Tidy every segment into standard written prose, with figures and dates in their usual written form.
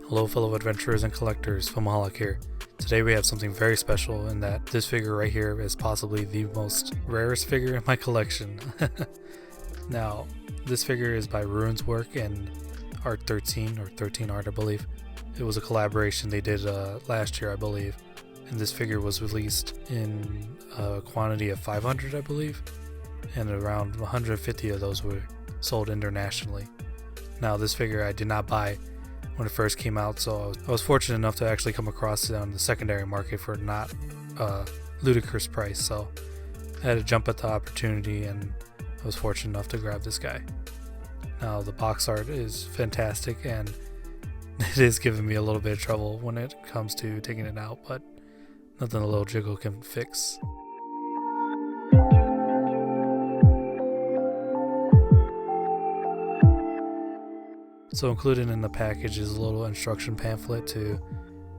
Hello fellow adventurers and collectors, Filmaholic here. Today we have something very special in that this figure right here is possibly the most rarest figure in my collection. Now, this figure is by Ruinswork and Art 13, or 13 Art I believe. It was a collaboration they did last year I believe, and this figure was released in a quantity of 500 I believe, and around 150 of those were sold internationally. Now this figure I did not buy when it first came out, so I was fortunate enough to actually come across it on the secondary market for not a ludicrous price, so I had to jump at the opportunity and I was fortunate enough to grab this guy. Now the box art is fantastic and it is giving me a little bit of trouble when it comes to taking it out, but nothing a little jiggle can fix. So included in the package is a little instruction pamphlet to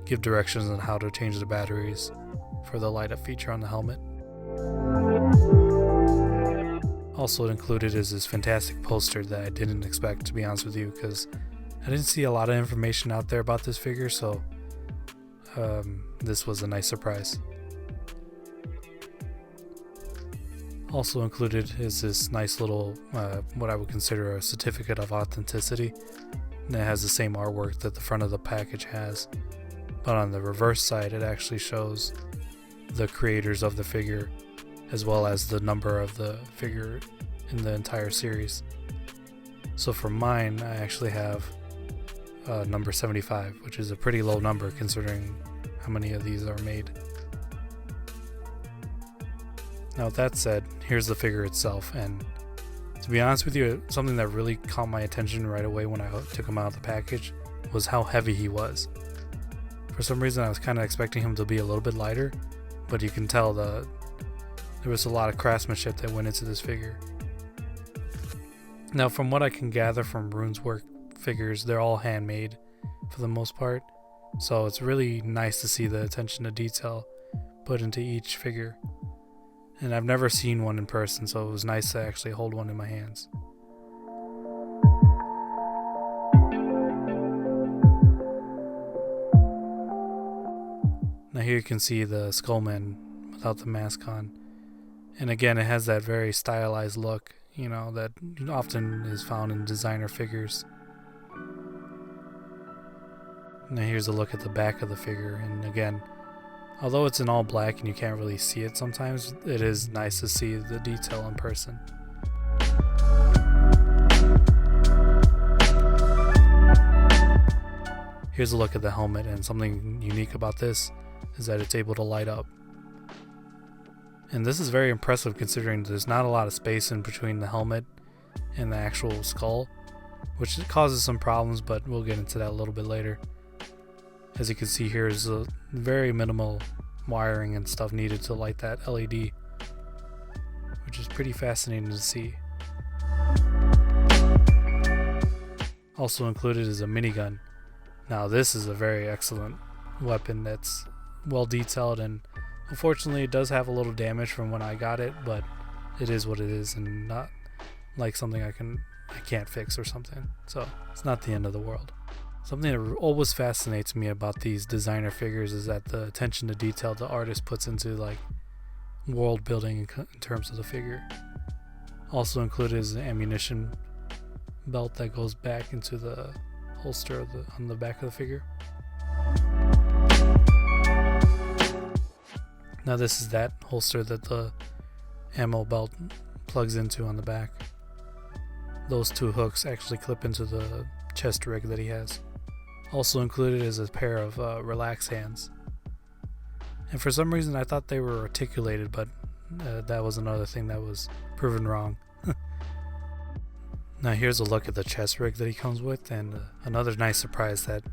give directions on how to change the batteries for the light up feature on the helmet. Also included is this fantastic poster that I didn't expect, to be honest with you, because I didn't see a lot of information out there about this figure, so this was a nice surprise. Also included is this nice little, what I would consider a certificate of authenticity. And it has the same artwork that the front of the package has, but on the reverse side it actually shows the creators of the figure as well as the number of the figure in the entire series. So for mine, I actually have number 75, which is a pretty low number considering how many of these are made. Now with that said, here's the figure itself, and to be honest with you, something that really caught my attention right away when I took him out of the package was how heavy he was. For some reason I was kind of expecting him to be a little bit lighter, but you can tell there was a lot of craftsmanship that went into this figure. Now from what I can gather from Ruinswork figures, they're all handmade for the most part, so it's really nice to see the attention to detail put into each figure. And I've never seen one in person, so it was nice to actually hold one in my hands. Now here you can see the Skullman without the mask on. And again, it has that very stylized look, you know, that often is found in designer figures. Now here's a look at the back of the figure, and again, although it's in all black and you can't really see it sometimes, it is nice to see the detail in person. Here's a look at the helmet, and something unique about this is that it's able to light up. And this is very impressive considering there's not a lot of space in between the helmet and the actual skull, which causes some problems, but we'll get into that a little bit later. As you can see, here is a very minimal wiring and stuff needed to light that LED, which is pretty fascinating to see. Also included is a minigun. Now this is a very excellent weapon that's well detailed, and unfortunately it does have a little damage from when I got it, but it is what it is and not like something I can't fix or something, so it's not the end of the world. Something that always fascinates me about these designer figures is that the attention to detail the artist puts into like world building in terms of the figure. Also included is an ammunition belt that goes back into the holster on the back of the figure. Now this is that holster that the ammo belt plugs into on the back. Those two hooks actually clip into the chest rig that he has. Also included is a pair of relax hands. And for some reason I thought they were articulated, but That was another thing that was proven wrong. Now here's a look at the chest rig that he comes with, and another nice surprise that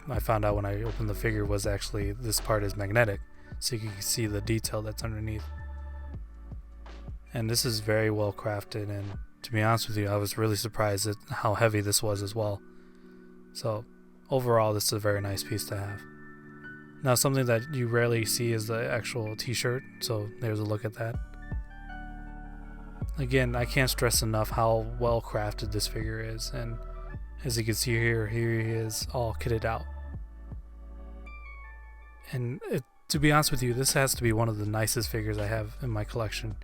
I found out when I opened the figure was actually this part is magnetic, so you can see the detail that's underneath. And this is very well crafted, and to be honest with you, I was really surprised at how heavy this was as well. So overall, this is a very nice piece to have. Now something that you rarely see is the actual t-shirt, so there's a look at that. Again, I can't stress enough how well crafted this figure is, and as you can see here he is all kitted out. And to be honest with you, this has to be one of the nicest figures I have in my collection.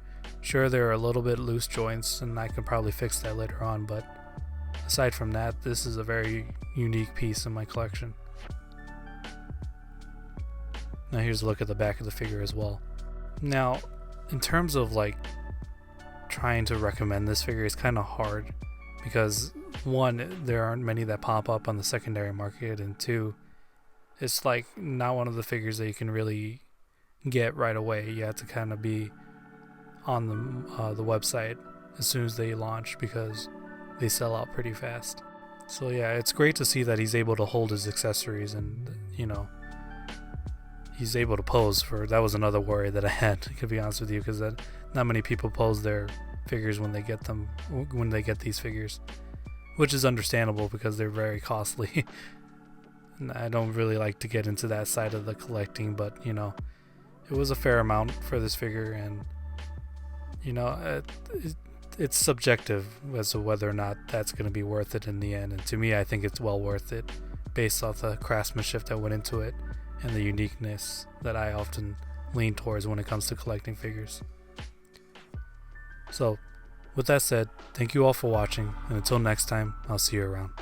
Sure, there are a little bit loose joints, and I can probably fix that later on, but aside from that, this is a very unique piece in my collection. Now here's a look at the back of the figure as well. Now, in terms of like trying to recommend this figure, is kind of hard because one, there aren't many that pop up on the secondary market, and two, it's like not one of the figures that you can really get right away. You have to kind of be on the website as soon as they launch because they sell out pretty fast. So yeah, it's great to see that he's able to hold his accessories, and you know, he's able to pose. That was another worry that I had, to be honest with you, because not many people pose their figures when they get these figures, which is understandable because they're very costly. And I don't really like to get into that side of the collecting, but you know, it was a fair amount for this figure, and you know, it's subjective as to whether or not that's going to be worth it in the end. And to me, I think it's well worth it based off the craftsmanship that went into it and the uniqueness that I often lean towards when it comes to collecting figures. So with that said, thank you all for watching, and until next time, I'll see you around.